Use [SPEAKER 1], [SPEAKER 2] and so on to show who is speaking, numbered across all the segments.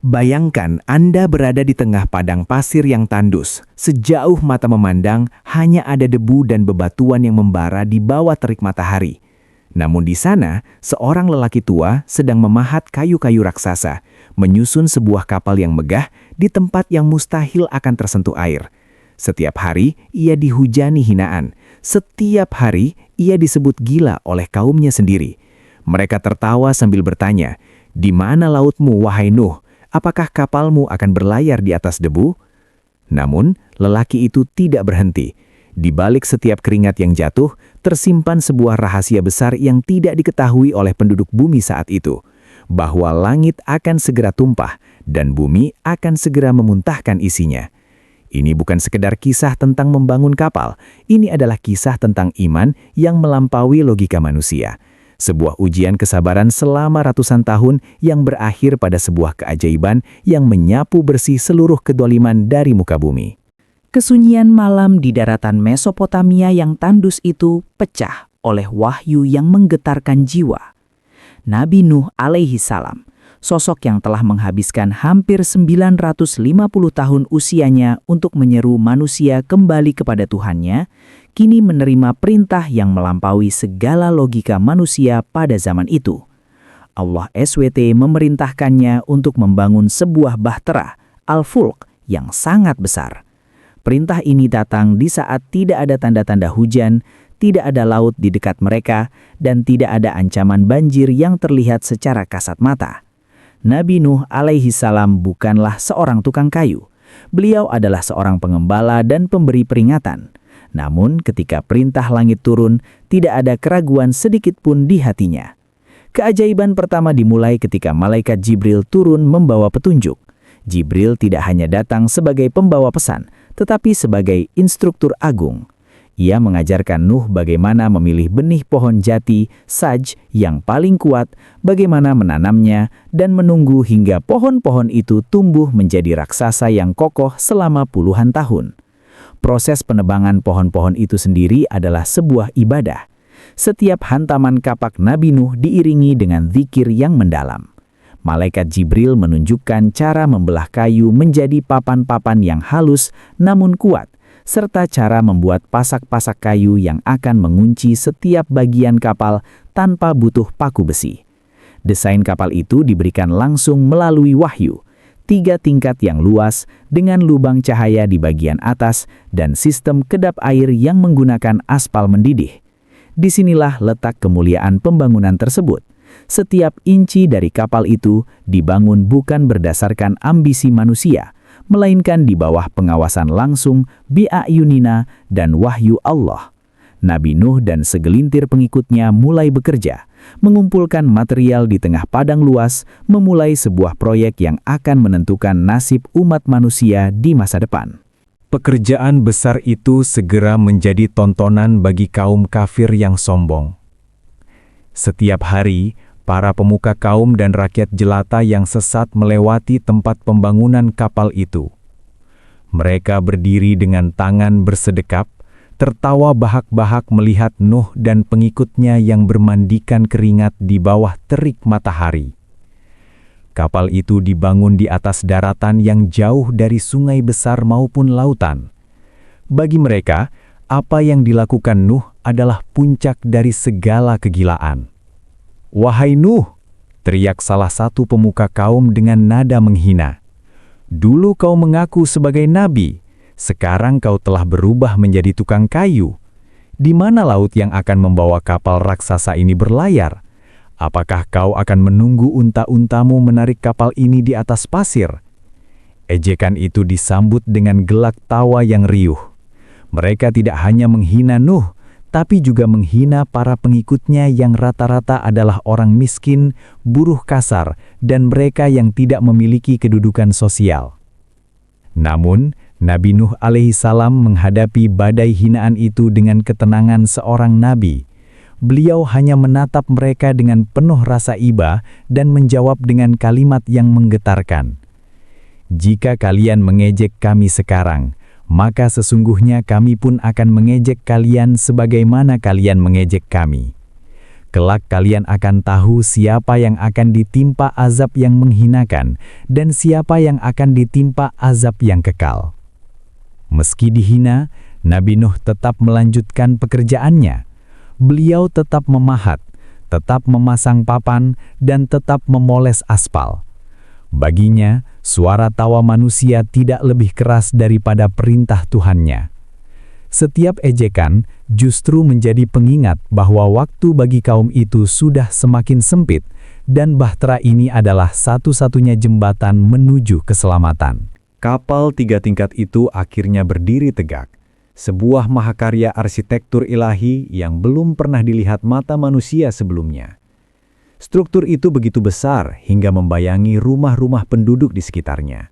[SPEAKER 1] Bayangkan Anda berada di tengah padang pasir yang tandus. Sejauh mata memandang, hanya ada debu dan bebatuan yang membara di bawah terik matahari. Namun di sana, seorang lelaki tua sedang memahat kayu-kayu raksasa, menyusun sebuah kapal yang megah di tempat yang mustahil akan tersentuh air. Setiap hari, ia dihujani hinaan. Setiap hari, ia disebut gila oleh kaumnya sendiri. Mereka tertawa sambil bertanya, "Di mana lautmu, wahai Nuh? Apakah kapalmu akan berlayar di atas debu?" Namun, lelaki itu tidak berhenti. Di balik setiap keringat yang jatuh, tersimpan sebuah rahasia besar yang tidak diketahui oleh penduduk bumi saat itu, bahwa langit akan segera tumpah dan bumi akan segera memuntahkan isinya. Ini bukan sekedar kisah tentang membangun kapal, ini adalah kisah tentang iman yang melampaui logika manusia. Sebuah ujian kesabaran selama ratusan tahun yang berakhir pada sebuah keajaiban yang menyapu bersih seluruh kedoliman dari muka bumi.
[SPEAKER 2] Kesunyian malam di daratan Mesopotamia yang tandus itu pecah oleh wahyu yang menggetarkan jiwa. Nabi Nuh alaihi salam, sosok yang telah menghabiskan hampir 950 tahun usianya untuk menyeru manusia kembali kepada Tuhannya, kini menerima perintah yang melampaui segala logika manusia pada zaman itu. Allah SWT memerintahkannya untuk membangun sebuah bahtera, Al-Fulk, yang sangat besar. Perintah ini datang di saat tidak ada tanda-tanda hujan, tidak ada laut di dekat mereka, dan tidak ada ancaman banjir yang terlihat secara kasat mata. Nabi Nuh alaihi salam bukanlah seorang tukang kayu. Beliau adalah seorang pengembala dan pemberi peringatan. Namun ketika perintah langit turun, tidak ada keraguan sedikit pun di hatinya. Keajaiban pertama dimulai ketika malaikat Jibril turun membawa petunjuk. Jibril tidak hanya datang sebagai pembawa pesan, tetapi sebagai instruktur agung. Ia mengajarkan Nuh bagaimana memilih benih pohon jati, saj, yang paling kuat, bagaimana menanamnya, dan menunggu hingga pohon-pohon itu tumbuh menjadi raksasa yang kokoh selama puluhan tahun. Proses penebangan pohon-pohon itu sendiri adalah sebuah ibadah. Setiap hantaman kapak Nabi Nuh diiringi dengan zikir yang mendalam. Malaikat Jibril menunjukkan cara membelah kayu menjadi papan-papan yang halus namun kuat, serta cara membuat pasak-pasak kayu yang akan mengunci setiap bagian kapal tanpa butuh paku besi. Desain kapal itu diberikan langsung melalui wahyu, 3 tingkat yang luas dengan lubang cahaya di bagian atas dan sistem kedap air yang menggunakan aspal mendidih. Disinilah letak kemuliaan pembangunan tersebut. Setiap inci dari kapal itu dibangun bukan berdasarkan ambisi manusia, melainkan di bawah pengawasan langsung bi'ayunina dan wahyu Allah. Nabi Nuh dan segelintir pengikutnya mulai bekerja, mengumpulkan material di tengah padang luas, memulai sebuah proyek yang akan menentukan nasib umat manusia di masa depan.
[SPEAKER 3] Pekerjaan besar itu segera menjadi tontonan bagi kaum kafir yang sombong. Setiap hari, para pemuka kaum dan rakyat jelata yang sesat melewati tempat pembangunan kapal itu. Mereka berdiri dengan tangan bersedekap, tertawa bahak-bahak melihat Nuh dan pengikutnya yang bermandikan keringat di bawah terik matahari. Kapal itu dibangun di atas daratan yang jauh dari sungai besar maupun lautan. Bagi mereka, apa yang dilakukan Nuh adalah puncak dari segala kegilaan. "Wahai Nuh," teriak salah satu pemuka kaum dengan nada menghina. "Dulu kau mengaku sebagai nabi. Sekarang kau telah berubah menjadi tukang kayu. Di mana laut yang akan membawa kapal raksasa ini berlayar? Apakah kau akan menunggu unta-untamu menarik kapal ini di atas pasir?" Ejekan itu disambut dengan gelak tawa yang riuh. Mereka tidak hanya menghina Nuh, tapi juga menghina para pengikutnya yang rata-rata adalah orang miskin, buruh kasar, dan mereka yang tidak memiliki kedudukan sosial. Namun, Nabi Nuh alaihi salam menghadapi badai hinaan itu dengan ketenangan seorang nabi. Beliau hanya menatap mereka dengan penuh rasa iba dan menjawab dengan kalimat yang menggetarkan. "Jika kalian mengejek kami sekarang, maka sesungguhnya kami pun akan mengejek kalian sebagaimana kalian mengejek kami. Kelak kalian akan tahu siapa yang akan ditimpa azab yang menghinakan dan siapa yang akan ditimpa azab yang kekal. Meski dihina, Nabi Nuh tetap melanjutkan pekerjaannya. Beliau tetap memahat, tetap memasang papan, dan tetap memoles aspal. Baginya, suara tawa manusia tidak lebih keras daripada perintah Tuhannya. Setiap ejekan justru menjadi pengingat bahwa waktu bagi kaum itu sudah semakin sempit dan bahtera ini adalah satu-satunya jembatan menuju keselamatan. Kapal 3 tingkat itu akhirnya berdiri tegak, sebuah mahakarya arsitektur ilahi yang belum pernah dilihat mata manusia sebelumnya. Struktur itu begitu besar hingga membayangi rumah-rumah penduduk di sekitarnya.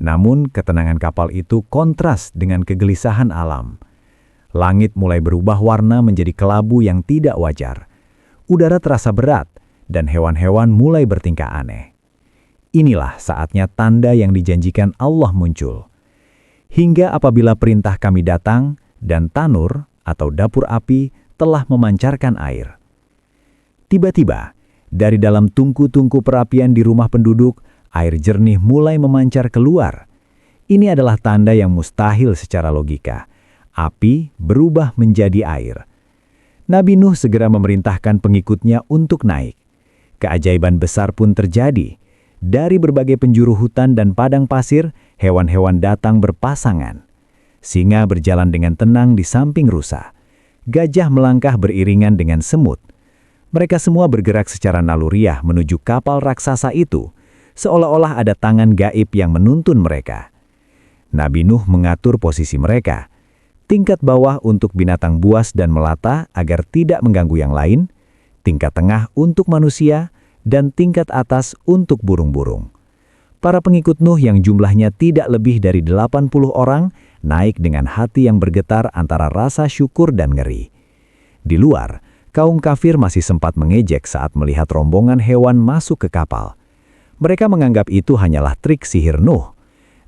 [SPEAKER 3] Namun, ketenangan kapal itu kontras dengan kegelisahan alam. Langit mulai berubah warna menjadi kelabu yang tidak wajar. Udara terasa berat, dan hewan-hewan mulai bertingkah aneh. Inilah saatnya tanda yang dijanjikan Allah muncul. Hingga apabila perintah kami datang, dan tanur atau dapur api telah memancarkan air. Tiba-tiba, dari dalam tungku-tungku perapian di rumah penduduk, air jernih mulai memancar keluar. Ini adalah tanda yang mustahil secara logika. Api berubah menjadi air. Nabi Nuh segera memerintahkan pengikutnya untuk naik. Keajaiban besar pun terjadi. Dari berbagai penjuru hutan dan padang pasir, hewan-hewan datang berpasangan. Singa berjalan dengan tenang di samping rusa. Gajah melangkah beriringan dengan semut. Mereka semua bergerak secara naluriah menuju kapal raksasa itu, seolah-olah ada tangan gaib yang menuntun mereka. Nabi Nuh mengatur posisi mereka. Tingkat bawah untuk binatang buas dan melata agar tidak mengganggu yang lain, tingkat tengah untuk manusia, dan tingkat atas untuk burung-burung. Para pengikut Nuh yang jumlahnya tidak lebih dari 80 orang naik dengan hati yang bergetar antara rasa syukur dan ngeri. Di luar, kaum kafir masih sempat mengejek saat melihat rombongan hewan masuk ke kapal. Mereka menganggap itu hanyalah trik sihir Nuh.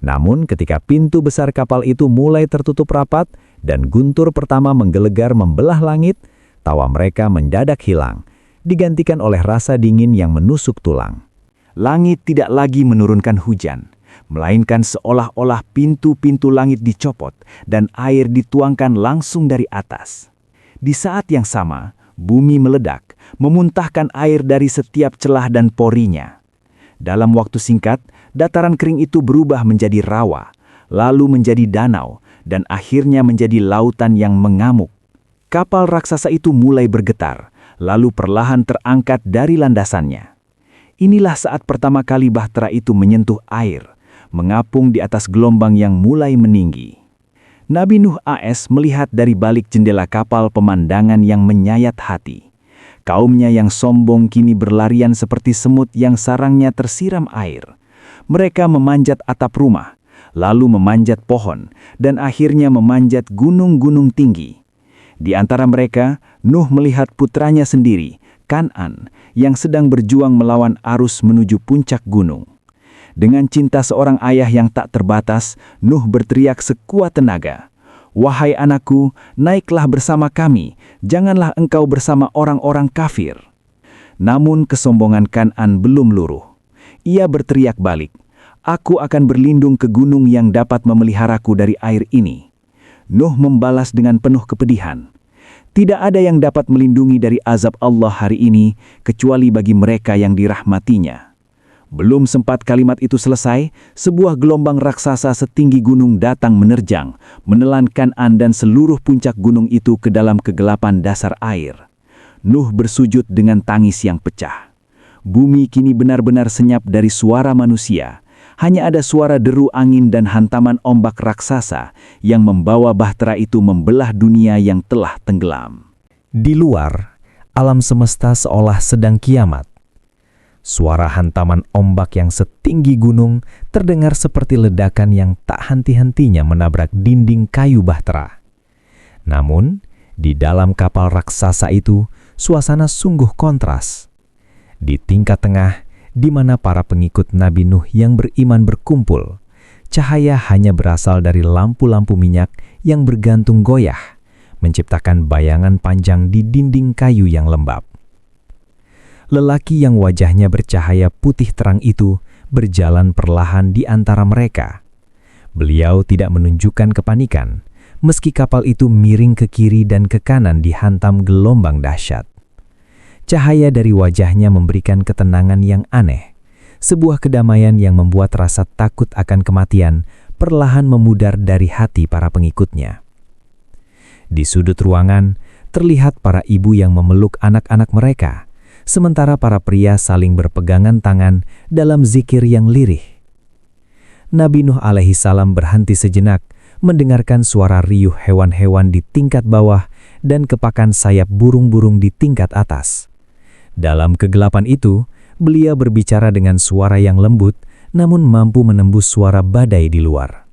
[SPEAKER 3] Namun ketika pintu besar kapal itu mulai tertutup rapat dan guntur pertama menggelegar membelah langit, tawa mereka mendadak hilang, digantikan oleh rasa dingin yang menusuk tulang. Langit tidak lagi menurunkan hujan, melainkan seolah-olah pintu-pintu langit dicopot dan air dituangkan langsung dari atas. Di saat yang sama, bumi meledak, memuntahkan air dari setiap celah dan porinya. Dalam waktu singkat, dataran kering itu berubah menjadi rawa, lalu menjadi danau, dan akhirnya menjadi lautan yang mengamuk. Kapal raksasa itu mulai bergetar, lalu perlahan terangkat dari landasannya. Inilah saat pertama kali bahtera itu menyentuh air, mengapung di atas gelombang yang mulai meninggi. Nabi Nuh AS melihat dari balik jendela kapal pemandangan yang menyayat hati. Kaumnya yang sombong kini berlarian seperti semut yang sarangnya tersiram air. Mereka memanjat atap rumah, lalu memanjat pohon, dan akhirnya memanjat gunung-gunung tinggi. Di antara mereka, Nuh melihat putranya sendiri, Kan'an, yang sedang berjuang melawan arus menuju puncak gunung. Dengan cinta seorang ayah yang tak terbatas, Nuh berteriak sekuat tenaga, "Wahai anakku, naiklah bersama kami, janganlah engkau bersama orang-orang kafir." Namun kesombongan Kan'an belum luruh. Ia berteriak balik, "Aku akan berlindung ke gunung yang dapat memeliharaku dari air ini." Nuh membalas dengan penuh kepedihan, "Tidak ada yang dapat melindungi dari azab Allah hari ini, kecuali bagi mereka yang dirahmatinya." Belum sempat kalimat itu selesai, sebuah gelombang raksasa setinggi gunung datang menerjang, menelan Kan'an dan seluruh puncak gunung itu ke dalam kegelapan dasar air. Nuh bersujud dengan tangis yang pecah. Bumi kini benar-benar senyap dari suara manusia. Hanya ada suara deru angin dan hantaman ombak raksasa yang membawa bahtera itu membelah dunia yang telah tenggelam. Di luar, alam semesta seolah sedang kiamat. Suara hantaman ombak yang setinggi gunung terdengar seperti ledakan yang tak henti-hentinya menabrak dinding kayu bahtera. Namun, di dalam kapal raksasa itu, suasana sungguh kontras. Di tingkat tengah, di mana para pengikut Nabi Nuh yang beriman berkumpul, cahaya hanya berasal dari lampu-lampu minyak yang bergantung goyah, menciptakan bayangan panjang di dinding kayu yang lembab. lelaki yang wajahnya bercahaya putih terang itu berjalan perlahan di antara mereka. Beliau tidak menunjukkan kepanikan, meski kapal itu miring ke kiri dan ke kanan dihantam gelombang dahsyat. Cahaya dari wajahnya memberikan ketenangan yang aneh, sebuah kedamaian yang membuat rasa takut akan kematian perlahan memudar dari hati para pengikutnya. Di sudut ruangan, terlihat para ibu yang memeluk anak-anak mereka, sementara para pria saling berpegangan tangan dalam zikir yang lirih. Nabi Nuh alaihi salam berhenti sejenak, mendengarkan suara riuh hewan-hewan di tingkat bawah dan kepakan sayap burung-burung di tingkat atas. Dalam kegelapan itu, beliau berbicara dengan suara yang lembut, namun mampu menembus suara badai di luar.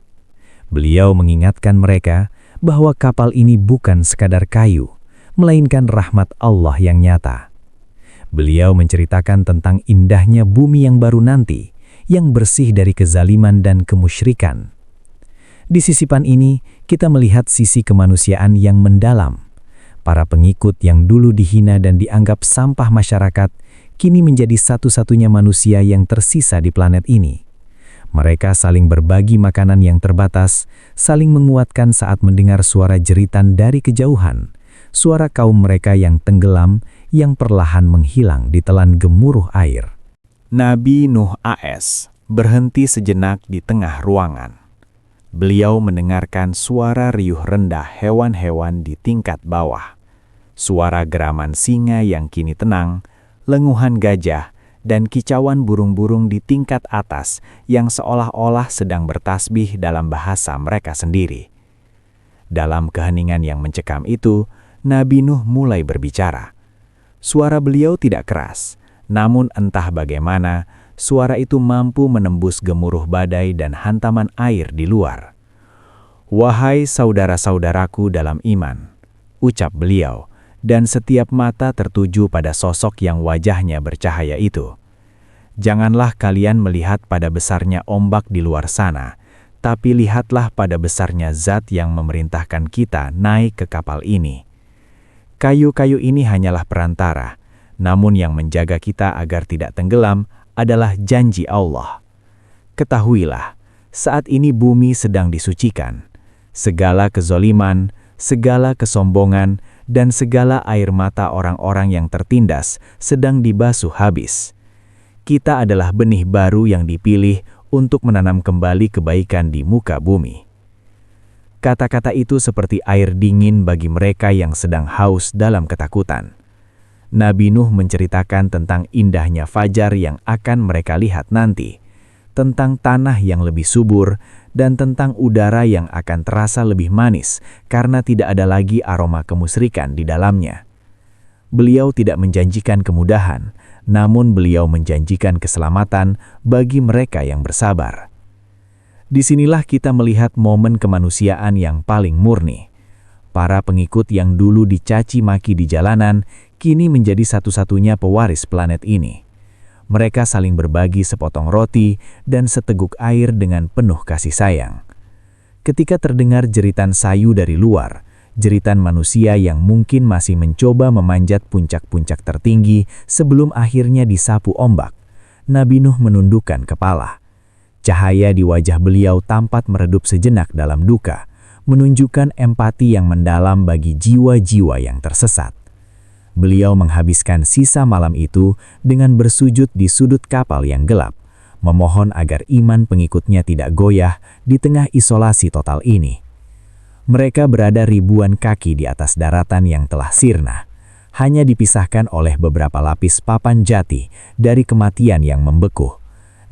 [SPEAKER 3] Beliau mengingatkan mereka bahwa kapal ini bukan sekadar kayu, melainkan rahmat Allah yang nyata. Beliau menceritakan tentang indahnya bumi yang baru nanti, yang bersih dari kezaliman dan kemusyrikan. Di sisipan ini, kita melihat sisi kemanusiaan yang mendalam. Para pengikut yang dulu dihina dan dianggap sampah masyarakat, kini menjadi satu-satunya manusia yang tersisa di planet ini. Mereka saling berbagi makanan yang terbatas, saling menguatkan saat mendengar suara jeritan dari kejauhan, suara kaum mereka yang tenggelam, yang perlahan menghilang di telan gemuruh air.
[SPEAKER 1] Nabi Nuh AS berhenti sejenak di tengah ruangan. Beliau mendengarkan suara riuh rendah hewan-hewan di tingkat bawah, suara geraman singa yang kini tenang, lenguhan gajah, dan kicauan burung-burung di tingkat atas yang seolah-olah sedang bertasbih dalam bahasa mereka sendiri. Dalam keheningan yang mencekam itu, Nabi Nuh mulai berbicara. Suara beliau tidak keras, namun entah bagaimana, suara itu mampu menembus gemuruh badai dan hantaman air di luar. "Wahai saudara-saudaraku dalam iman," ucap beliau, dan setiap mata tertuju pada sosok yang wajahnya bercahaya itu. "Janganlah kalian melihat pada besarnya ombak di luar sana, tapi lihatlah pada besarnya Zat yang memerintahkan kita naik ke kapal ini. Kayu-kayu ini hanyalah perantara, namun yang menjaga kita agar tidak tenggelam adalah janji Allah. Ketahuilah, saat ini bumi sedang disucikan. Segala kezoliman, segala kesombongan, dan segala air mata orang-orang yang tertindas sedang dibasuh habis. Kita adalah benih baru yang dipilih untuk menanam kembali kebaikan di muka bumi." Kata-kata itu seperti air dingin bagi mereka yang sedang haus dalam ketakutan. Nabi Nuh menceritakan tentang indahnya fajar yang akan mereka lihat nanti, tentang tanah yang lebih subur, dan tentang udara yang akan terasa lebih manis karena tidak ada lagi aroma kemusyrikan di dalamnya. Beliau tidak menjanjikan kemudahan, namun beliau menjanjikan keselamatan bagi mereka yang bersabar. Disinilah kita melihat momen kemanusiaan yang paling murni. Para pengikut yang dulu dicaci maki di jalanan, kini menjadi satu-satunya pewaris planet ini. Mereka saling berbagi sepotong roti dan seteguk air dengan penuh kasih sayang. Ketika terdengar jeritan sayu dari luar, jeritan manusia yang mungkin masih mencoba memanjat puncak-puncak tertinggi sebelum akhirnya disapu ombak, Nabi Nuh menundukkan kepala. Cahaya di wajah beliau tampak meredup sejenak dalam duka, menunjukkan empati yang mendalam bagi jiwa-jiwa yang tersesat. Beliau menghabiskan sisa malam itu dengan bersujud di sudut kapal yang gelap, memohon agar iman pengikutnya tidak goyah di tengah isolasi total ini. Mereka berada ribuan kaki di atas daratan yang telah sirna, hanya dipisahkan oleh beberapa lapis papan jati dari kematian yang membeku.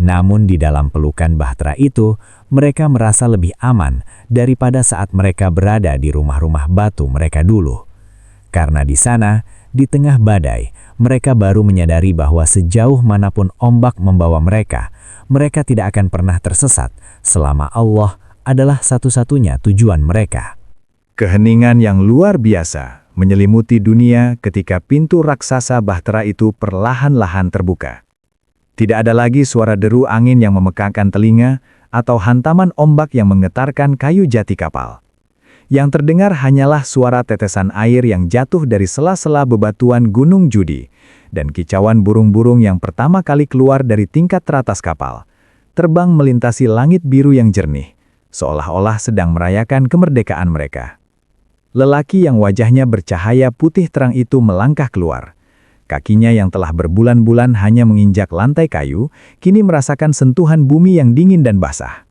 [SPEAKER 1] Namun di dalam pelukan bahtera itu, mereka merasa lebih aman daripada saat mereka berada di rumah-rumah batu mereka dulu. Karena di sana, di tengah badai, mereka baru menyadari bahwa sejauh manapun ombak membawa mereka, mereka tidak akan pernah tersesat selama Allah adalah satu-satunya tujuan mereka.
[SPEAKER 3] Keheningan yang luar biasa menyelimuti dunia ketika pintu raksasa bahtera itu perlahan-lahan terbuka. Tidak ada lagi suara deru angin yang memekakkan telinga atau hantaman ombak yang menggetarkan kayu jati kapal. Yang terdengar hanyalah suara tetesan air yang jatuh dari sela-sela bebatuan Gunung Judi dan kicauan burung-burung yang pertama kali keluar dari tingkat teratas kapal, terbang melintasi langit biru yang jernih, seolah-olah sedang merayakan kemerdekaan mereka. Lelaki yang wajahnya bercahaya putih terang itu melangkah keluar. Kakinya yang telah berbulan-bulan hanya menginjak lantai kayu, kini merasakan sentuhan bumi yang dingin dan basah.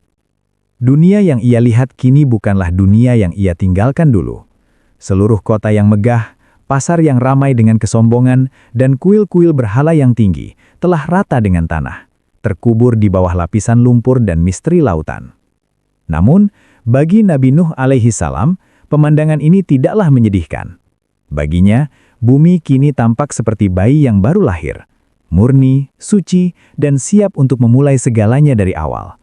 [SPEAKER 3] Dunia yang ia lihat kini bukanlah dunia yang ia tinggalkan dulu. Seluruh kota yang megah, pasar yang ramai dengan kesombongan, dan kuil-kuil berhala yang tinggi telah rata dengan tanah, terkubur di bawah lapisan lumpur dan misteri lautan. Namun, bagi Nabi Nuh alaihi salam, pemandangan ini tidaklah menyedihkan. Baginya, bumi kini tampak seperti bayi yang baru lahir, murni, suci, dan siap untuk memulai segalanya dari awal.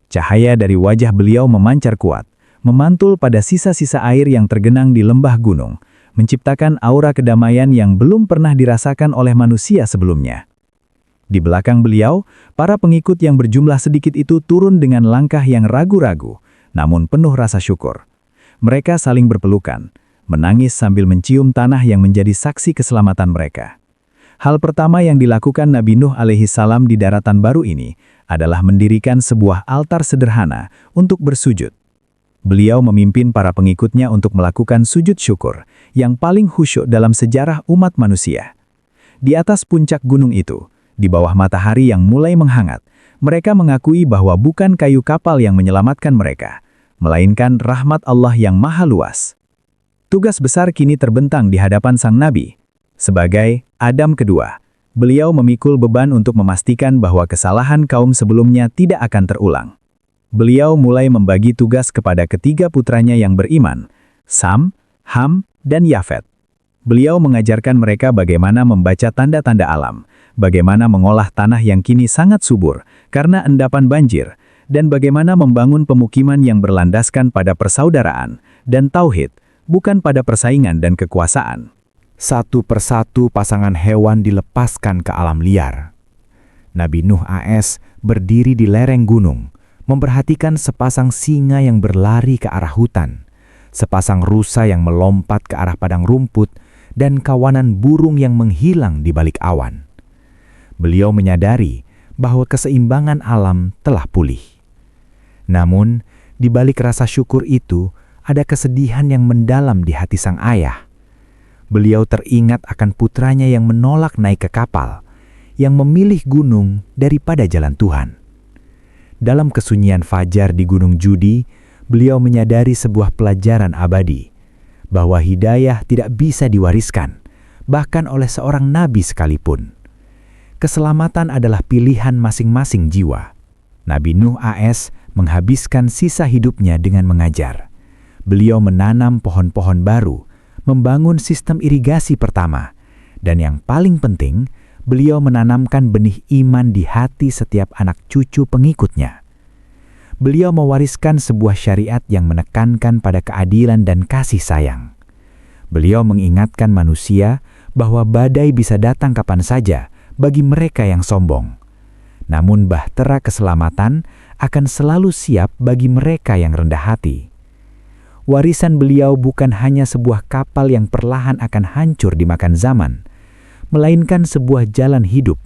[SPEAKER 3] Cahaya dari wajah beliau memancar kuat, memantul pada sisa-sisa air yang tergenang di lembah gunung, menciptakan aura kedamaian yang belum pernah dirasakan oleh manusia sebelumnya. Di belakang beliau, para pengikut yang berjumlah sedikit itu turun dengan langkah yang ragu-ragu, namun penuh rasa syukur. Mereka saling berpelukan, menangis sambil mencium tanah yang menjadi saksi keselamatan mereka. Hal pertama yang dilakukan Nabi Nuh alaihi salam di daratan baru ini adalah mendirikan sebuah altar sederhana untuk bersujud. Beliau memimpin para pengikutnya untuk melakukan sujud syukur yang paling khusyuk dalam sejarah umat manusia. Di atas puncak gunung itu, di bawah matahari yang mulai menghangat, mereka mengakui bahwa bukan kayu kapal yang menyelamatkan mereka, melainkan rahmat Allah yang maha luas. Tugas besar kini terbentang di hadapan sang Nabi. Sebagai Adam kedua, beliau memikul beban untuk memastikan bahwa kesalahan kaum sebelumnya tidak akan terulang. Beliau mulai membagi tugas kepada ketiga putranya yang beriman, Sam, Ham, dan Yafet. Beliau mengajarkan mereka bagaimana membaca tanda-tanda alam, bagaimana mengolah tanah yang kini sangat subur karena endapan banjir, dan bagaimana membangun pemukiman yang berlandaskan pada persaudaraan dan tauhid, bukan pada persaingan dan kekuasaan.
[SPEAKER 1] Satu persatu pasangan hewan dilepaskan ke alam liar. Nabi Nuh AS berdiri di lereng gunung, memperhatikan sepasang singa yang berlari ke arah hutan, sepasang rusa yang melompat ke arah padang rumput, dan kawanan burung yang menghilang di balik awan. Beliau menyadari bahwa keseimbangan alam telah pulih. Namun, di balik rasa syukur itu, ada kesedihan yang mendalam di hati sang ayah. Beliau teringat akan putranya yang menolak naik ke kapal, yang memilih gunung daripada jalan Tuhan. Dalam kesunyian fajar di Gunung Judi, beliau menyadari sebuah pelajaran abadi, bahwa hidayah tidak bisa diwariskan, bahkan oleh seorang nabi sekalipun. Keselamatan adalah pilihan masing-masing jiwa. Nabi Nuh AS menghabiskan sisa hidupnya dengan mengajar. Beliau menanam pohon-pohon baru, membangun sistem irigasi pertama, dan yang paling penting, beliau menanamkan benih iman di hati setiap anak cucu pengikutnya. Beliau mewariskan sebuah syariat yang menekankan pada keadilan dan kasih sayang. Beliau mengingatkan manusia bahwa badai bisa datang kapan saja bagi mereka yang sombong. Namun bahtera keselamatan akan selalu siap bagi mereka yang rendah hati. Warisan beliau bukan hanya sebuah kapal yang perlahan akan hancur dimakan zaman, melainkan sebuah jalan hidup,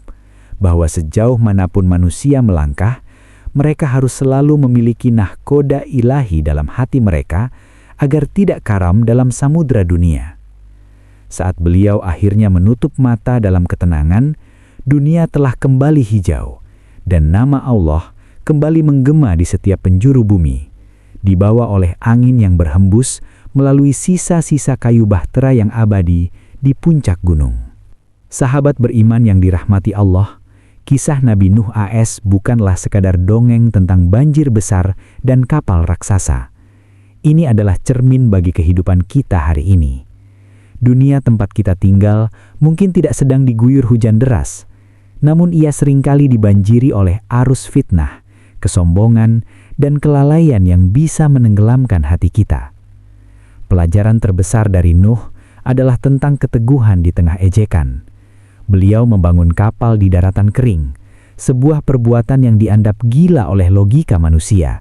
[SPEAKER 1] bahwa sejauh manapun manusia melangkah, mereka harus selalu memiliki nahkoda ilahi dalam hati mereka agar tidak karam dalam samudra dunia. Saat beliau akhirnya menutup mata dalam ketenangan, dunia telah kembali hijau, dan nama Allah kembali menggema di setiap penjuru bumi, dibawa oleh angin yang berhembus melalui sisa-sisa kayu bahtera yang abadi di puncak gunung. Sahabat beriman yang dirahmati Allah, kisah Nabi Nuh AS bukanlah sekadar dongeng tentang banjir besar dan kapal raksasa. Ini adalah cermin bagi kehidupan kita hari ini. Dunia tempat kita tinggal mungkin tidak sedang diguyur hujan deras, namun ia seringkali dibanjiri oleh arus fitnah, kesombongan, dan kelalaian yang bisa menenggelamkan hati kita. Pelajaran terbesar dari Nuh adalah tentang keteguhan di tengah ejekan. Beliau membangun kapal di daratan kering, sebuah perbuatan yang dianggap gila oleh logika manusia,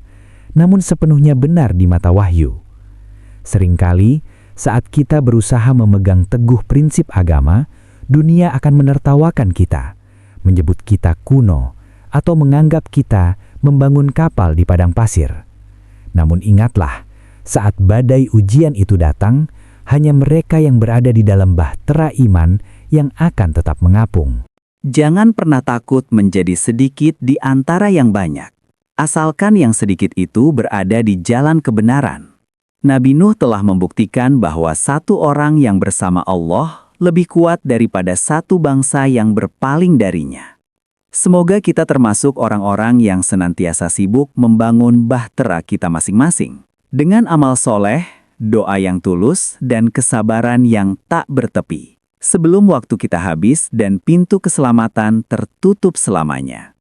[SPEAKER 1] namun sepenuhnya benar di mata wahyu. Seringkali, saat kita berusaha memegang teguh prinsip agama,
[SPEAKER 3] dunia akan menertawakan kita, menyebut kita kuno, atau menganggap kita membangun kapal di padang pasir. Namun ingatlah, saat badai ujian itu datang, hanya mereka yang berada di dalam bahtera iman yang akan tetap mengapung.
[SPEAKER 2] Jangan pernah takut menjadi sedikit di antara yang banyak, asalkan yang sedikit itu berada di jalan kebenaran. Nabi Nuh telah membuktikan bahwa satu orang yang bersama Allah lebih kuat daripada satu bangsa yang berpaling darinya. Semoga kita termasuk orang-orang yang senantiasa sibuk membangun bahtera kita masing-masing, dengan amal soleh, doa yang tulus, dan kesabaran yang tak bertepi, sebelum waktu kita habis dan pintu keselamatan tertutup selamanya.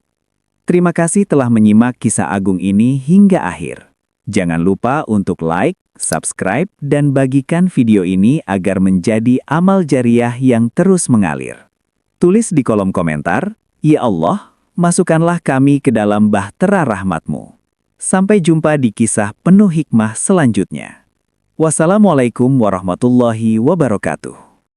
[SPEAKER 2] Terima kasih telah menyimak kisah agung ini hingga akhir. Jangan lupa untuk like, subscribe, dan bagikan video ini agar menjadi amal jariah yang terus mengalir. Tulis di kolom komentar, "Ya Allah, masukkanlah kami ke dalam bahtera rahmat-Mu." Sampai jumpa di kisah penuh hikmah selanjutnya. Wassalamualaikum warahmatullahi wabarakatuh.